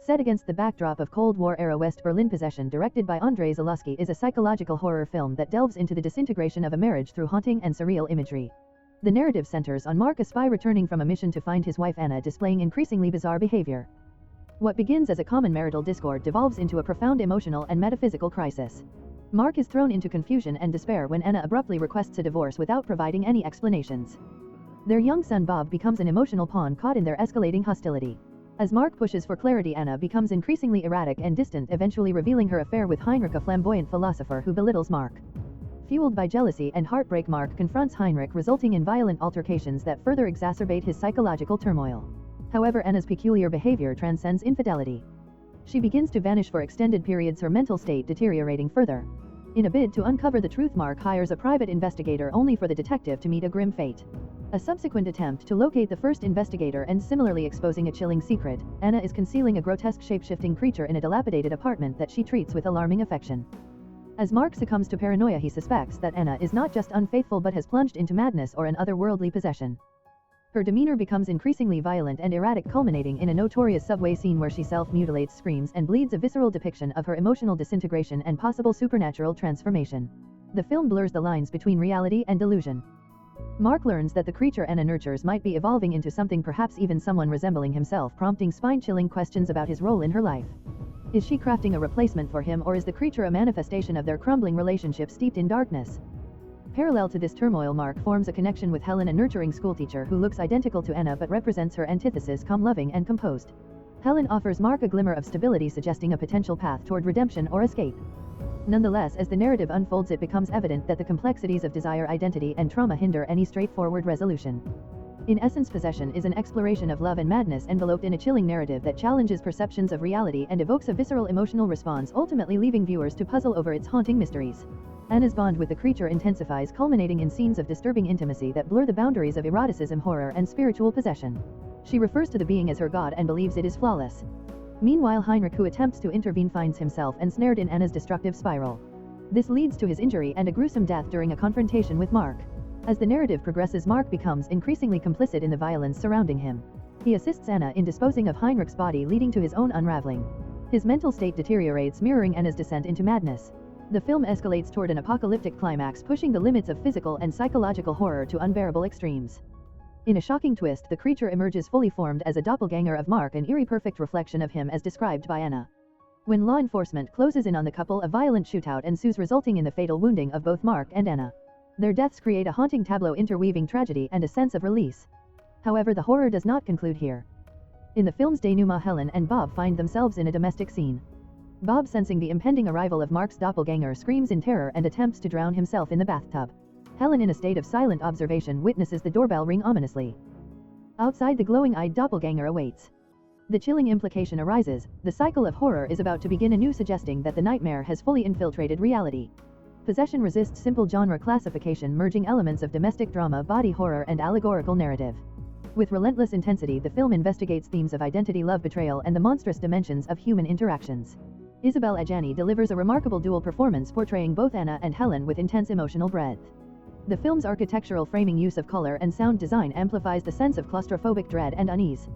Set against the backdrop of Cold War-era West Berlin. Possession, directed by Andrzej Zulawski, is a psychological horror film that delves into the disintegration of a marriage through haunting and surreal imagery. The narrative centers on Mark, a spy returning from a mission to find his wife Anna displaying increasingly bizarre behavior. What begins as a common marital discord devolves into a profound emotional and metaphysical crisis. Mark is thrown into confusion and despair when Anna abruptly requests a divorce without providing any explanations. Their young son Bob becomes an emotional pawn caught in their escalating hostility. As Mark pushes for clarity, Anna becomes increasingly erratic and distant, eventually revealing her affair with Heinrich, a flamboyant philosopher who belittles Mark. Fueled by jealousy and heartbreak, Mark confronts Heinrich, resulting in violent altercations that further exacerbate his psychological turmoil. However, Anna's peculiar behavior transcends infidelity. She begins to vanish for extended periods, her mental state deteriorating further. In a bid to uncover the truth, Mark hires a private investigator, only for the detective to meet a grim fate. A subsequent attempt to locate the first investigator and similarly exposing a chilling secret, Anna is concealing a grotesque shape-shifting creature in a dilapidated apartment that she treats with alarming affection. As Mark succumbs to paranoia, he suspects that Anna is not just unfaithful but has plunged into madness or an otherworldly possession. Her demeanor becomes increasingly violent and erratic, culminating in a notorious subway scene where she self-mutilates, screams, and bleeds, a visceral depiction of her emotional disintegration and possible supernatural transformation. The film blurs the lines between reality and delusion. Mark learns that the creature Anna nurtures might be evolving into something, perhaps even someone resembling himself, prompting spine-chilling questions about his role in her life. Is she crafting a replacement for him, or is the creature a manifestation of their crumbling relationship steeped in darkness? Parallel to this turmoil, Mark forms a connection with Helen, a nurturing schoolteacher who looks identical to Anna but represents her antithesis, calm, loving, and composed. Helen offers Mark a glimmer of stability, suggesting a potential path toward redemption or escape. Nonetheless, as the narrative unfolds, it becomes evident that the complexities of desire, identity, and trauma hinder any straightforward resolution. In essence, Possession is an exploration of love and madness enveloped in a chilling narrative that challenges perceptions of reality and evokes a visceral emotional response, ultimately leaving viewers to puzzle over its haunting mysteries. Anna's bond with the creature intensifies, culminating in scenes of disturbing intimacy that blur the boundaries of eroticism, horror, and spiritual possession. She refers to the being as her god and believes it is flawless. Meanwhile, Heinrich, who attempts to intervene, finds himself ensnared in Anna's destructive spiral. This leads to his injury and a gruesome death during a confrontation with Mark. As the narrative progresses, Mark becomes increasingly complicit in the violence surrounding him. He assists Anna in disposing of Heinrich's body, leading to his own unraveling. His mental state deteriorates, mirroring Anna's descent into madness. The film escalates toward an apocalyptic climax, pushing the limits of physical and psychological horror to unbearable extremes. In a shocking twist, the creature emerges fully formed as a doppelganger of Mark, an eerie perfect reflection of him as described by Anna. When law enforcement closes in on the couple, a violent shootout ensues, resulting in the fatal wounding of both Mark and Anna. Their deaths create a haunting tableau, interweaving tragedy and a sense of release. However, the horror does not conclude here. In the film's denouement, Helen and Bob find themselves in a domestic scene. Bob, sensing the impending arrival of Mark's doppelganger, screams in terror and attempts to drown himself in the bathtub. Helen, in a state of silent observation, witnesses the doorbell ring ominously. Outside, the glowing-eyed doppelganger awaits. The chilling implication arises: the cycle of horror is about to begin anew, suggesting that the nightmare has fully infiltrated reality. Possession resists simple genre classification, merging elements of domestic drama, body horror, and allegorical narrative. With relentless intensity, the film investigates themes of identity, love, betrayal, and the monstrous dimensions of human interactions. Isabelle Adjani delivers a remarkable dual performance, portraying both Anna and Helen with intense emotional breadth. The film's architectural framing, use of color, and sound design amplifies the sense of claustrophobic dread and unease.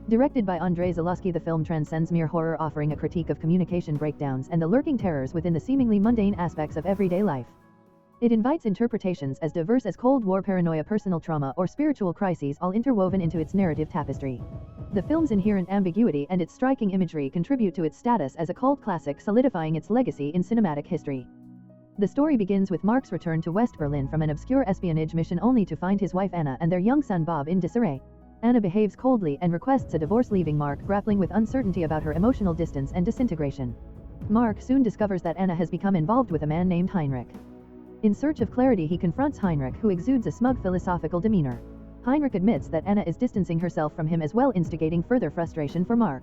Directed by Andrzej Zulawski, the film transcends mere horror, offering a critique of communication breakdowns and the lurking terrors within the seemingly mundane aspects of everyday life. It invites interpretations as diverse as Cold War paranoia, personal trauma, or spiritual crises, all interwoven into its narrative tapestry. The film's inherent ambiguity and its striking imagery contribute to its status as a cult classic, solidifying its legacy in cinematic history. The story begins with Mark's return to West Berlin from an obscure espionage mission, only to find his wife Anna and their young son Bob in disarray. Anna behaves coldly and requests a divorce, leaving Mark grappling with uncertainty about her emotional distance and disintegration. Mark soon discovers that Anna has become involved with a man named Heinrich. In search of clarity, he confronts Heinrich, who exudes a smug, philosophical demeanor. Heinrich admits that Anna is distancing herself from him as well, instigating further frustration for Mark.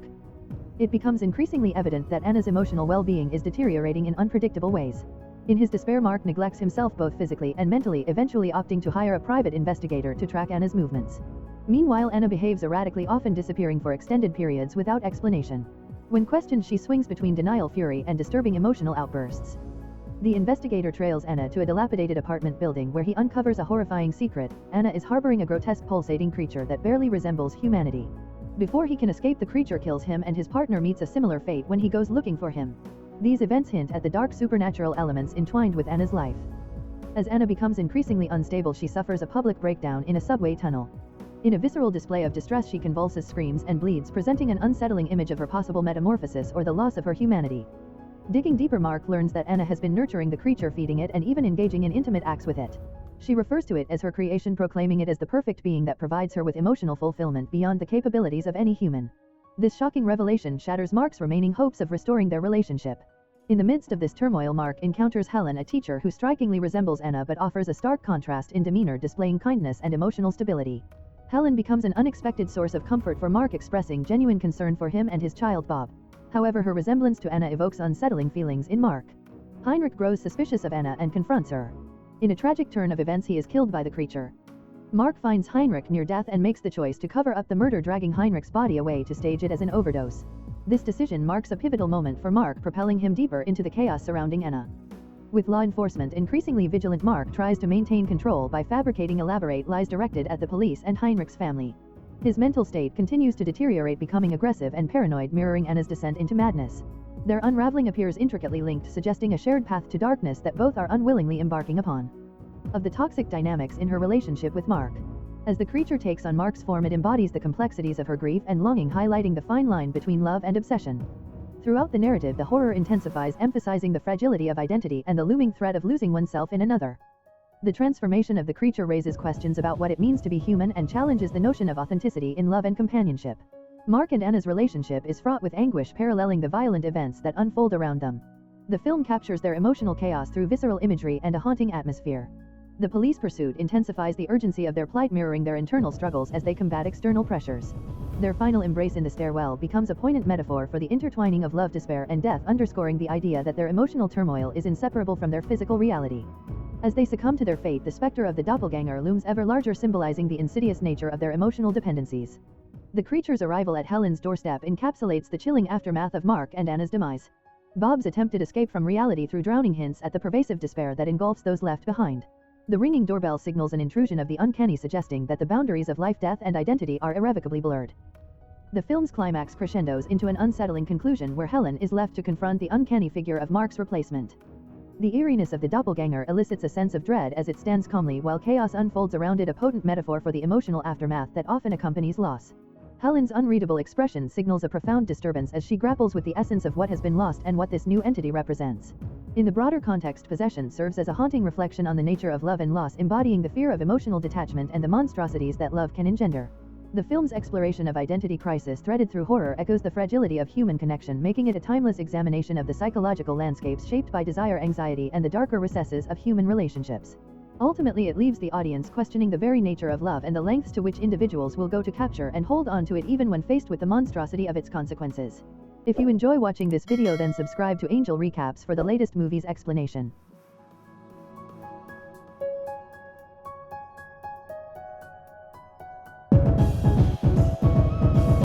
It becomes increasingly evident that Anna's emotional well-being is deteriorating in unpredictable ways. In his despair, Mark neglects himself both physically and mentally, eventually opting to hire a private investigator to track Anna's movements. Meanwhile, Anna behaves erratically, often disappearing for extended periods without explanation. When questioned, she swings between denial, fury, and disturbing emotional outbursts. The investigator trails Anna to a dilapidated apartment building where he uncovers a horrifying secret: Anna is harboring a grotesque, pulsating creature that barely resembles humanity. Before he can escape, the creature kills him, and his partner meets a similar fate when he goes looking for him. These events hint at the dark supernatural elements entwined with Anna's life. As Anna becomes increasingly unstable, she suffers a public breakdown in a subway tunnel. In a visceral display of distress, she convulses, screams, and bleeds, presenting an unsettling image of her possible metamorphosis or the loss of her humanity. Digging deeper, Mark learns that Anna has been nurturing the creature, feeding it, and even engaging in intimate acts with it. She refers to it as her creation, proclaiming it as the perfect being that provides her with emotional fulfillment beyond the capabilities of any human. This shocking revelation shatters Mark's remaining hopes of restoring their relationship. In the midst of this turmoil, Mark encounters Helen, a teacher who strikingly resembles Anna but offers a stark contrast in demeanor, displaying kindness and emotional stability. Helen becomes an unexpected source of comfort for Mark, expressing genuine concern for him and his child Bob. However, her resemblance to Anna evokes unsettling feelings in Mark. Heinrich grows suspicious of Anna and confronts her. In a tragic turn of events, he is killed by the creature. Mark finds Heinrich near death and makes the choice to cover up the murder, dragging Heinrich's body away to stage it as an overdose. This decision marks a pivotal moment for Mark, propelling him deeper into the chaos surrounding Anna. With law enforcement increasingly vigilant, Mark tries to maintain control by fabricating elaborate lies directed at the police and Heinrich's family. His mental state continues to deteriorate, becoming aggressive and paranoid, mirroring Anna's descent into madness. Their unraveling appears intricately linked, suggesting a shared path to darkness that both are unwillingly embarking upon. Of the toxic dynamics in her relationship with Mark. As the creature takes on Mark's form, it embodies the complexities of her grief and longing, highlighting the fine line between love and obsession. Throughout the narrative, the horror intensifies, emphasizing the fragility of identity and the looming threat of losing oneself in another. The transformation of the creature raises questions about what it means to be human and challenges the notion of authenticity in love and companionship. Mark and Anna's relationship is fraught with anguish, paralleling the violent events that unfold around them. The film captures their emotional chaos through visceral imagery and a haunting atmosphere. The police pursuit intensifies the urgency of their plight, mirroring their internal struggles as they combat external pressures. Their final embrace in the stairwell becomes a poignant metaphor for the intertwining of love, despair, and death, underscoring the idea that their emotional turmoil is inseparable from their physical reality. As they succumb to their fate, the specter of the doppelganger looms ever larger, symbolizing the insidious nature of their emotional dependencies. The creature's arrival at Helen's doorstep encapsulates the chilling aftermath of Mark and Anna's demise. Bob's attempted escape from reality through drowning hints at the pervasive despair that engulfs those left behind. The ringing doorbell signals an intrusion of the uncanny, suggesting that the boundaries of life, death, and identity are irrevocably blurred. The film's climax crescendos into an unsettling conclusion where Helen is left to confront the uncanny figure of Mark's replacement. The eeriness of the doppelganger elicits a sense of dread as it stands calmly while chaos unfolds around it, a potent metaphor for the emotional aftermath that often accompanies loss. Helen's unreadable expression signals a profound disturbance as she grapples with the essence of what has been lost and what this new entity represents. In the broader context, possession serves as a haunting reflection on the nature of love and loss, embodying the fear of emotional detachment and the monstrosities that love can engender. The film's exploration of identity crisis threaded through horror echoes the fragility of human connection, making it a timeless examination of the psychological landscapes shaped by desire, anxiety, and the darker recesses of human relationships. Ultimately, it leaves the audience questioning the very nature of love and the lengths to which individuals will go to capture and hold on to it even when faced with the monstrosity of its consequences. If you enjoy watching this video, then subscribe to Angel Recaps for the latest movies explanation.